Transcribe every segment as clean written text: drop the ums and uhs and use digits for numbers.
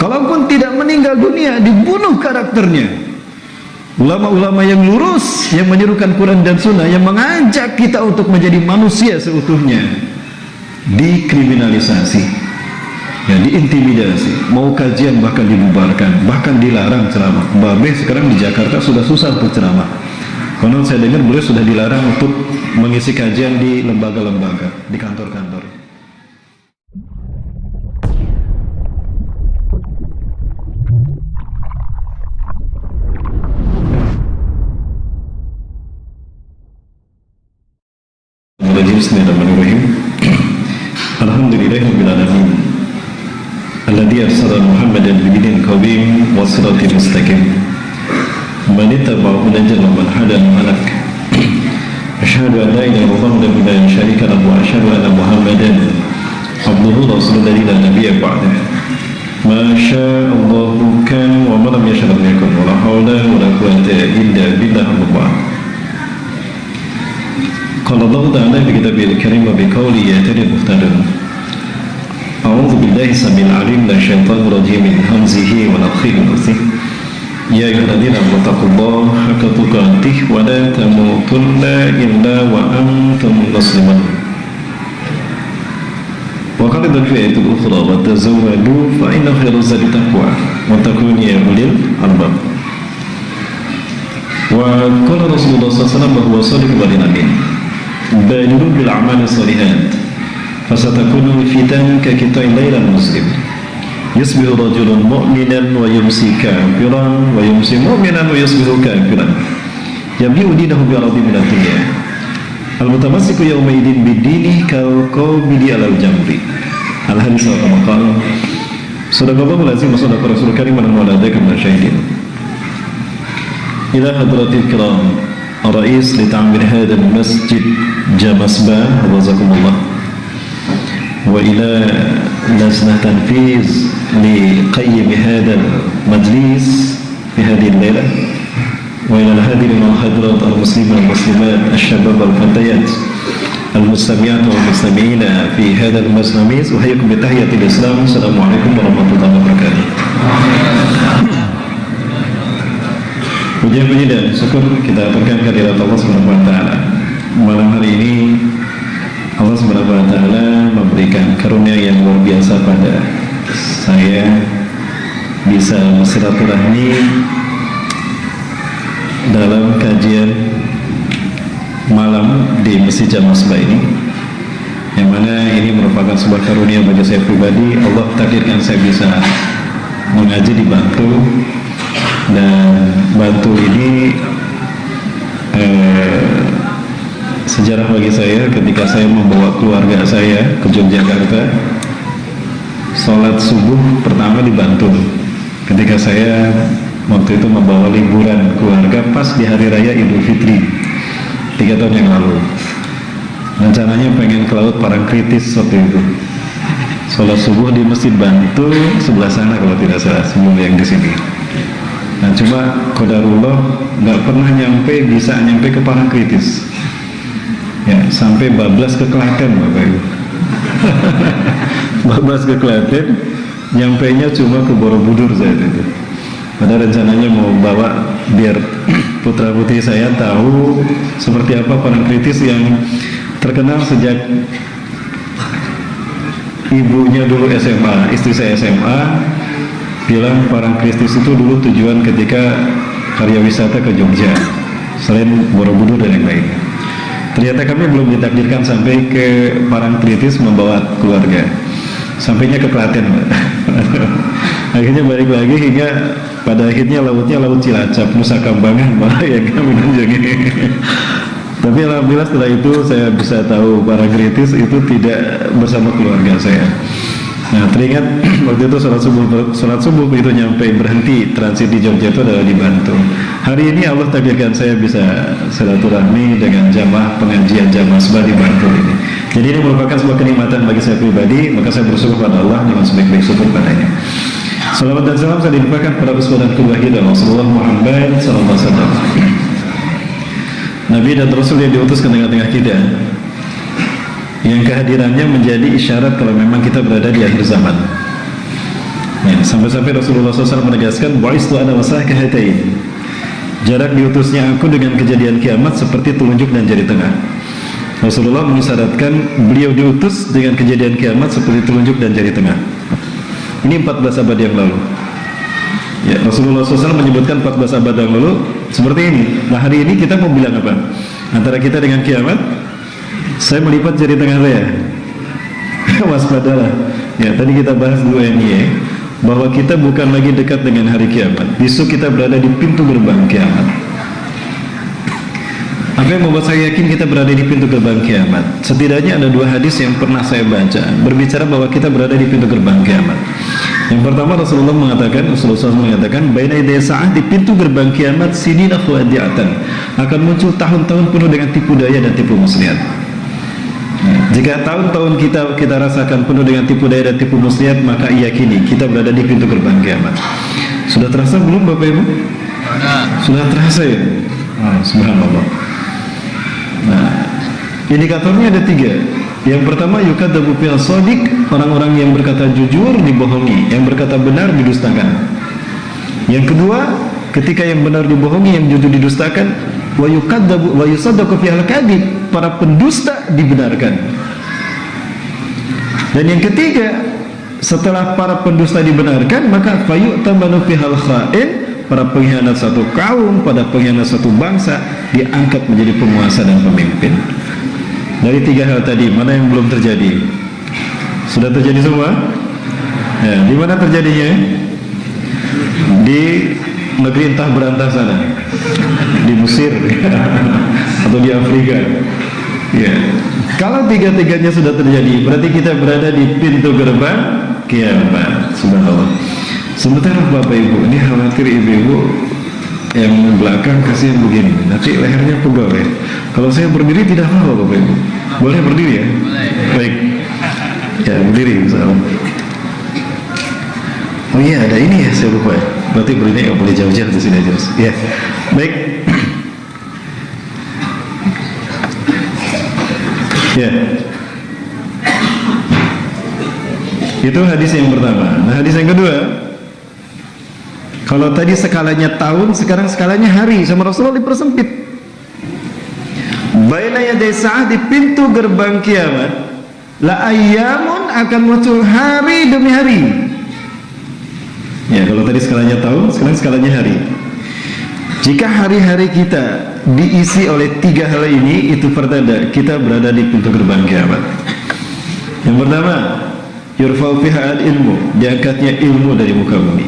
Kalaupun tidak meninggal dunia, dibunuh karakternya. Ulama-ulama yang lurus, yang menyerukan Quran dan Sunnah, yang mengajak kita untuk menjadi manusia seutuhnya, dikriminalisasi, ya, diintimidasi. Mau kajian bahkan dibubarkan, bahkan dilarang ceramah. Mbak sekarang di Jakarta sudah susah untuk ceramah. Konon saya dengar beliau sudah dilarang untuk mengisi kajian di lembaga-lembaga, di kantor-kantor. Bismillahirrahmanirrahim. Alhamdulillahirabbil alamin. Alladzi arsala Muhammadan bidinin qawim wa siratal mustaqim. Man ittaba'a najala man hada malak. Asyhadu an la ilaha illallah wa la syarika lahu wa asyhadu anna Muhammadan abduhu wa rasuluhu la nabiyya ba'dahu. Ma syaa Allahu kana wa ma lam yasha' lam yakun. Wa la haula wa la quwwata illa billah. Qala Allah Ta'ala fi kitabil karim wa bi qawli yatadil muhtadun. A'udzu billahi samil alim minasyaitonir syaitanir rajim min hamzihi wa nafthihi wa nafthihi. Ya ayyuhalladzina amanu taqullaha haqqa tuqatih wa la tamutunna illa wa antum muslimun. Wa qala fi ayatil ukhra wa tazawwadu fa inna khayra zadi taqwa wa takunu ya ulil albab. Wa qala Rasulullah sallallahu alaihi wasallam bahwa sadiqul amin. Badiru bil a'mali shalihat fasatakunu fitan ka qita'il lailal muslim yusbihu rajulun mu'minan wa yumsi kafiran wa yumsi mu'minan wa yusbihu kafiran yabi'u dinahu bi aradin min ad-dunya al-mutamassiku yawma idin bid-dini kal-qawbidi alal jamri al-hadis wa maqal sadaqallahu lazim wa sadaqa rasul karim wa ladaka min syahidin ila hadratil kiram الرئيس لتعمير هذا المسجد جمسبا رزقكم الله وإلى لجنة تنفيذ لقيم هذا المجلس في هذه الليلة وإلى الحاضرين والحاضرات المسلمين والمسلمات الشباب والفتيات المستمعين والمستمعين في هذا المجلس أحييكم بتحية الإسلام السلام عليكم ورحمة الله وبركاته. Puji dan syukur kita aturkan kehadirat Allah Subhanahu wa taala. Malam hari ini Allah Subhanahu wa taala memberikan karunia yang luar biasa pada saya bisa bersilaturahmi dalam kajian malam di Masjid Jamasba ini, yang mana ini merupakan sebuah karunia bagi saya pribadi. Allah takdirkan saya bisa mengaji di Bantul, dan Bantul ini sejarah bagi saya ketika saya membawa keluarga saya ke Yogyakarta. Sholat subuh pertama di Bantul ketika saya waktu itu membawa liburan keluarga pas di hari raya Idul Fitri 3 tahun yang lalu. Rencananya pengen ke Laut Parangkritis waktu itu, sholat subuh di Masjid Bantul sebelah sana kalau tidak salah, sebelum yang di sini. Nah, cuma qadarullah nggak pernah bisa nyampe ke Parangkritis, ya, sampai bablas ke Klaten, Bapak Ibu. Bablas ke Klaten, nyampainya cuma ke Borobudur saya itu. Padahal rencananya mau bawa biar putra putri saya tahu seperti apa Parangkritis yang terkenal sejak ibunya dulu SMA, istri saya SMA. Bilang Parangkritis itu dulu tujuan ketika karya wisata ke Jogja selain Borobudur dan yang lain. Ternyata kami belum ditakdirkan sampai ke Parangkritis membawa keluarga, sampainya ke Klaten. Akhirnya balik lagi hingga pada akhirnya lautnya Laut Cilacap, Nusa Kambangan malah yang kami kunjungi. Tapi alhamdulillah setelah itu saya bisa tahu Parangkritis itu tidak bersama keluarga saya. Nah, teringat waktu itu sholat subuh itu nyampe berhenti transit di Jogja itu adalah di Bantul. Hari ini Allah takdirkan saya bisa silaturahmi dengan jamaah pengajian Jamasba di Bantul ini. Jadi ini merupakan sebuah kenikmatan bagi saya pribadi, maka saya bersyukur pada Allah dengan sebaik-baik syukur padanya. Salawat dan salam saya limpahkan kepada Rasulullah dan Rasulullah Muhammad SAW, Nabi dan Rasul yang diutus ke tengah-tengah kita, yang kehadirannya menjadi isyarat kalau memang kita berada di akhir zaman. Ya, Ya, sampai-sampai Rasulullah SAW menegaskan bu'istu ana wasah kahatain. Jarak diutusnya aku dengan kejadian kiamat seperti telunjuk dan jari tengah. Rasulullah mengisyaratkan beliau diutus dengan kejadian kiamat seperti telunjuk dan jari tengah. Ini 14 abad yang lalu. Ya, Rasulullah SAW menyebutkan 14 abad yang lalu seperti ini. Nah, hari ini kita mau bilang apa? Antara kita dengan kiamat, saya melipat jari tengah saya. Waspadalah. Ya, tadi kita bahas dua ini ya, bahwa kita bukan lagi dekat dengan hari kiamat. Besok kita berada di pintu gerbang kiamat. Apa yang membuat saya yakin kita berada di pintu gerbang kiamat? Setidaknya ada dua hadis yang pernah saya baca berbicara bahwa kita berada di pintu gerbang kiamat. Yang pertama, Rasulullah mengatakan, baina yaday sa'ah, di pintu gerbang kiamat sinina khawadi'atan, akan muncul tahun-tahun penuh dengan tipu daya dan tipu muslihat. Jika tahun-tahun kita rasakan penuh dengan tipu daya dan tipu muslihat, maka yakini kita berada di pintu gerbang kiamat. Sudah terasa belum Bapak Ibu? Sudah terasa ya? Subhanallah. Nah, indikatornya ada 3. Yang pertama, yukadzabu fil shadiq, orang-orang yang berkata jujur dibohongi, yang berkata benar didustakan. Yang kedua, ketika yang benar dibohongi, yang jujur didustakan, wa yukadzabu wa yusaddaqu fil kadhib, para pendusta dibenarkan. Dan yang ketiga, setelah para pendusta dibenarkan, maka fayu'tamanu fihal kha'in, para pengkhianat satu kaum, pada pengkhianat satu bangsa, diangkat menjadi penguasa dan pemimpin. Dari 3 hal tadi, mana yang belum terjadi? Sudah terjadi semua? Ya, di mana terjadinya? Di negeri entah berantah sana, di Mesir atau di Afrika. Ya. Kalau 3-tiganya sudah terjadi, berarti kita berada di pintu gerbang kiamat. Subhanallah. Sementara Bapak Ibu, ini khawatir ibu-ibu yang belakang kasihan begini, nanti lehernya pegal ya. Kalau saya berdiri tidak apa-apa Bapak Ibu. Boleh berdiri ya? Boleh. Baik. Ya, berdiri misalnya. Oh iya, ada ini ya, saya lupa ya. Berarti berdiri nggak boleh jauh-jauh di sini aja. Ya. Baik. Ya. Itu hadis yang pertama. Nah, hadis yang kedua, kalau tadi skalanya tahun, sekarang skalanya hari, sama Rasulullah dipersempit. Baina yaday sa'ah, di pintu gerbang kiamat, la ayyamun, akan muncul hari demi hari. Ya, kalau tadi skalanya tahun, sekarang skalanya hari. Jika hari-hari kita diisi oleh 3 hal ini, itu pertanda kita berada di pintu gerbang kiamat. Yang pertama, yurfa'u fiha al-ilmu, diangkatnya ilmu dari muka bumi.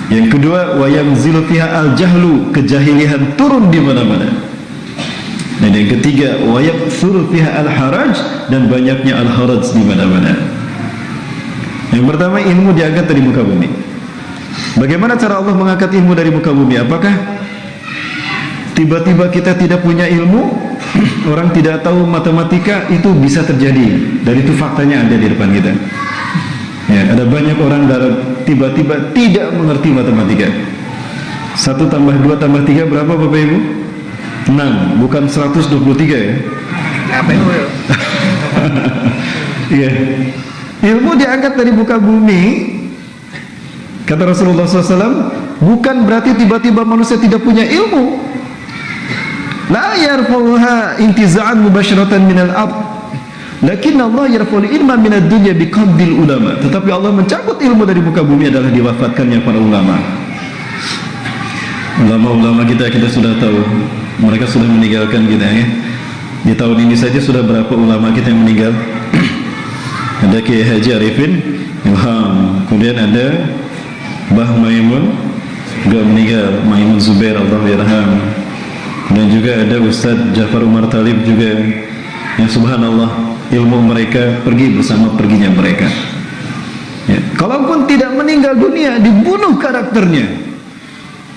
Yang kedua, wa yanzilu fiha al-jahlu, kejahilian turun di mana-mana. Dan yang ketiga, wa yakthuru fiha al-haraj, dan banyaknya al-haraj di mana-mana. Yang pertama, ilmu diangkat dari muka bumi. Bagaimana cara Allah mengangkat ilmu dari muka bumi? Apakah tiba-tiba kita tidak punya ilmu? Orang tidak tahu matematika, itu bisa terjadi. Dan itu faktanya ada di depan kita. Ya, ada banyak orang tiba-tiba tidak mengerti matematika. 1 tambah 2 tambah 3 berapa Bapak Ibu? 6, bukan 123 ya. Apa itu? Iya. Ilmu diangkat dari muka bumi. Kata Rasulullah SAW, bukan berarti tiba-tiba manusia tidak punya ilmu. La yarfa'uha intiza'an mubasyratan minal ard, lakin Allah yarfa'ul ilma minad dunya biqabdil ulama. Tetapi Allah mencabut ilmu dari muka bumi adalah diwafatkannya para ulama. Ulama-ulama kita sudah tahu, mereka sudah meninggalkan kita ya. Di tahun ini saja sudah berapa ulama kita yang meninggal? Ada Kiai Haji Arifin Ilham, kemudian ada Mbah Maimun juga meninggal, Maimun Zubair, Allah yarham. Dan juga ada Ustadz Jafar Umar Talib juga, yang subhanallah ilmu mereka pergi bersama perginya mereka ya. Kalaupun tidak meninggal dunia, dibunuh karakternya.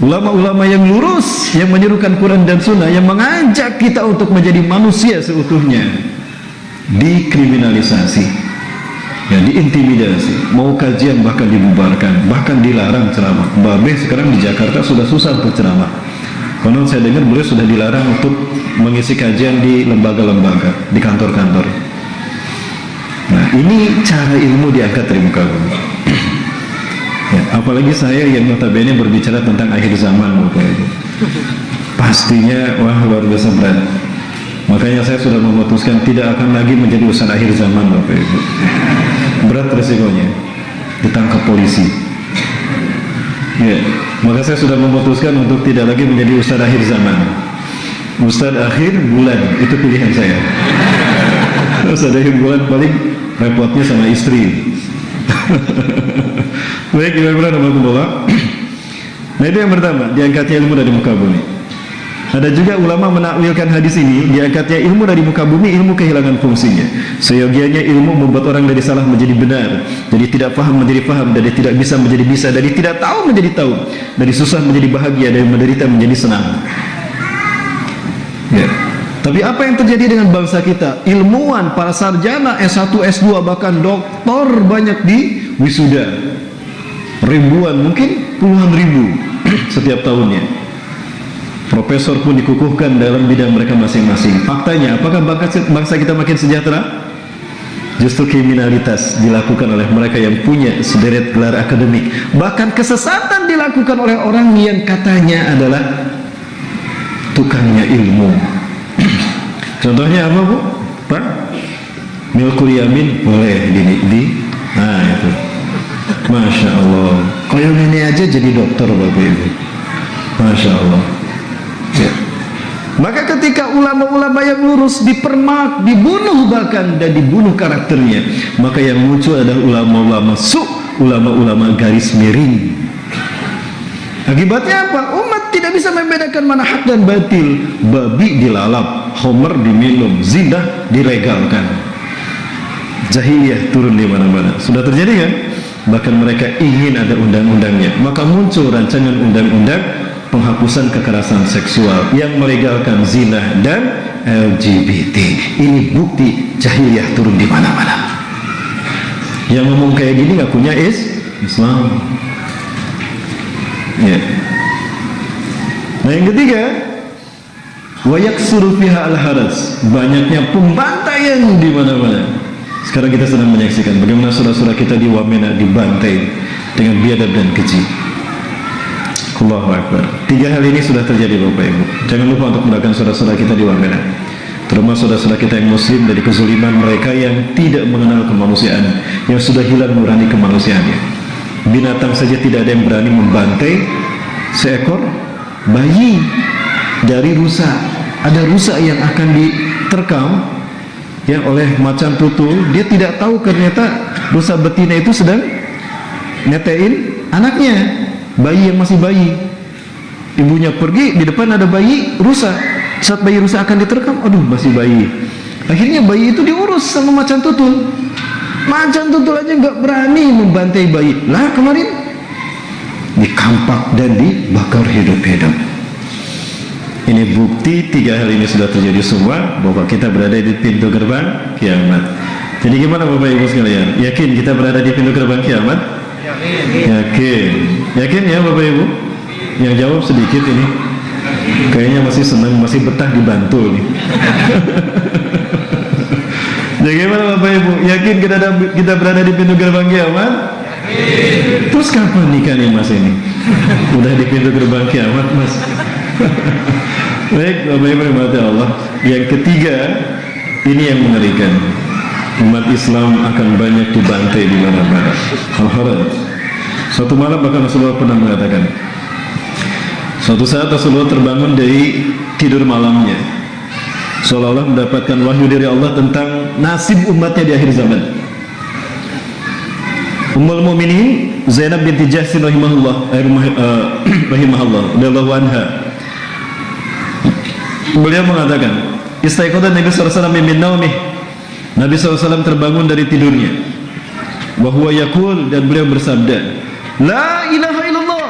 Ulama-ulama yang lurus, yang menyerukan Quran dan Sunnah, yang mengajak kita untuk menjadi manusia seutuhnya, dikriminalisasi ya, diintimidasi, mau kajian bahkan dibubarkan, bahkan dilarang ceramah. Babeh sekarang di Jakarta sudah susah untuk ceramah. Konon saya dengar beliau sudah dilarang untuk mengisi kajian di lembaga-lembaga, di kantor-kantor. Nah, ini cara ilmu diangkat dari muka bumi. Apalagi saya yang notabene berbicara tentang akhir zaman, Bapak Ibu. Pastinya wah luar biasa berat. Makanya saya sudah memutuskan tidak akan lagi menjadi ustaz akhir zaman, Bapak Ibu. Berat resikonya, ditangkap polisi. Ya, maka saya sudah memutuskan untuk tidak lagi menjadi ustaz akhir zaman. Ustaz akhir bulan itu pilihan saya. Ustaz akhir bulan paling repotnya sama istri. Baik, kira-kira nama bola. Nah, itu yang pertama, diangkatnya ilmu dari muka bumi. Ada juga ulama menakwilkan hadis ini, diangkatnya ilmu dari muka bumi, ilmu kehilangan fungsinya. Seyogianya ilmu membuat orang dari salah menjadi benar, dari tidak paham menjadi paham, dari tidak bisa menjadi bisa, dari tidak tahu menjadi tahu, dari susah menjadi bahagia, dari menderita menjadi senang. Ya. Tapi apa yang terjadi dengan bangsa kita? Ilmuwan, para sarjana S1, S2, bahkan doktor banyak di wisuda. Ribuan, mungkin puluhan ribu setiap tahunnya. Profesor pun dikukuhkan dalam bidang mereka masing-masing. Faktanya, apakah bangsa kita makin sejahtera? Justru kriminalitas dilakukan oleh mereka yang punya sederet gelar akademik. Bahkan kesesatan dilakukan oleh orang yang katanya adalah tukangnya ilmu. Contohnya apa, Bu? Pak? Milkul yamin boleh nah itu. Masya Allah. Kalau ini aja jadi dokter, Bapak Ibu. Masya Allah. Ya. Maka ketika ulama-ulama yang lurus dipermak, dibunuh bahkan, dan dibunuh karakternya, maka yang muncul adalah ulama-ulama ulama-ulama garis miring. Akibatnya apa? Umat tidak bisa membedakan mana hak dan batil. Babi dilalap, homer diminum, zina dilegalkan. Jahiliyah turun di mana-mana. Sudah terjadi kan? Bahkan mereka ingin ada undang-undangnya. Maka muncul rancangan undang-undang penghapusan kekerasan seksual yang melegalkan zina dan LGBT. Ini bukti jahiliyah turun di mana-mana. Yang ngomong kayak gini ngakunya Islam. Ya. Nah, yang ketiga, wa yaksuru fiha al-haras, banyaknya pembantaian di mana-mana. Sekarang kita sedang menyaksikan bagaimana saudara-saudara kita di Wamena dibantai dengan biadab dan keji. Allahu Akbar. 3 hal ini sudah terjadi, Bapak Ibu. Jangan lupa untuk mendoakan saudara-saudara kita di Wamena, terutama saudara-saudara kita yang muslim, dari kezuliman mereka yang tidak mengenal kemanusiaan, yang sudah hilang nurani kemanusiaannya. Binatang saja tidak ada yang berani membantai seekor bayi dari rusa. Ada rusa yang akan diterkam ya oleh macan tutul. Dia tidak tahu ternyata rusa betina itu sedang netein anaknya, bayi yang masih bayi. Ibunya pergi, di depan ada bayi rusa. Saat bayi rusa akan diterkam, aduh masih bayi. Akhirnya bayi itu diurus sama macan tutul. Macan tutul aja nggak berani membantai bayi. Lah kemarin dikampak dan dibakar hidup-hidup. Ini bukti 3 hal ini sudah terjadi semua bahwa kita berada di pintu gerbang kiamat. Jadi gimana Bapak Ibu sekalian? Yakin kita berada di pintu gerbang kiamat? Yakin. Yakin ya Bapak Ibu? Yang jawab sedikit ini. Kayaknya masih senang, masih betah dibantu nih. Jadi gimana Bapak Ibu? Yakin kita berada di pintu gerbang kiamat? Terus kapan nikah nih Mas ini? Udah di pintu gerbang kiamat Mas. Baik Bapak Ibu rahmati Allah. Yang ketiga, ini yang mengerikan. Umat Islam akan banyak dibantai di mana-mana. Al-Haraj. Suatu malam bahkan Rasulullah pernah mengatakan, suatu saat Rasulullah terbangun dari tidur malamnya, seolah-olah mendapatkan wahyu dari Allah tentang nasib umatnya di akhir zaman. Ummul Mukminin Zainab binti Jahsin rahimahullah radhiyallahu anha, beliau mengatakan, istaiqadha Nabi sallallahu alaihi wasallam min naumih. Nabi SAW terbangun dari tidurnya. Wa huwa yaqul, dan beliau bersabda, la ilaha illallah,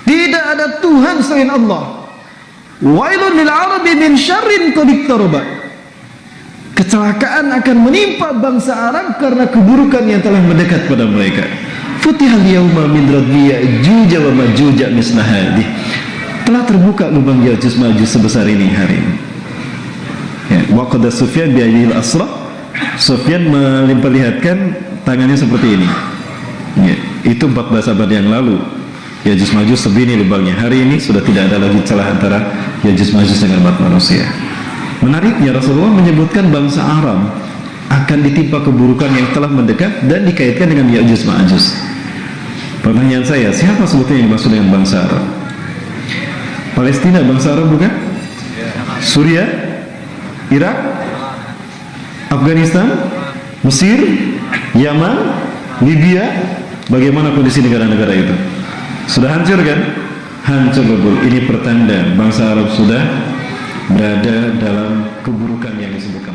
tidak ada Tuhan selain Allah. Wailun lil arabi min syarrin qad iqtaraba, kecelakaan akan menimpa bangsa Arab karena keburukan yang telah mendekat pada mereka. Futihal yauma min radhiya juja wa majuja misla hadhi, telah terbuka lubang Yajuj Majuj sebesar ini hari ini. Ya, wa qad Sufyan bi ayyil asra, Sufyan memperlihatkan tangannya seperti ini. Ya. Itu 14 abad yang lalu. Yajuj Majuj sebini lubangnya. Hari ini sudah tidak ada lagi celah antara Yajuj Majuj dengan umat manusia. Menariknya Rasulullah menyebutkan bangsa Arab akan ditimpa keburukan yang telah mendekat dan dikaitkan dengan Yajuj Majuj. Pertanyaan saya, siapa sebetulnya yang dimaksud dengan bangsa Arab? Palestina bangsa Arab bukan? Suriah, Irak, Afghanistan, Mesir, Yaman, Libya. Bagaimana kondisi negara-negara itu? Sudah hancur kan? Hancur betul. Ini pertanda bangsa Arab sudah berada dalam keburukan yang disebutkan.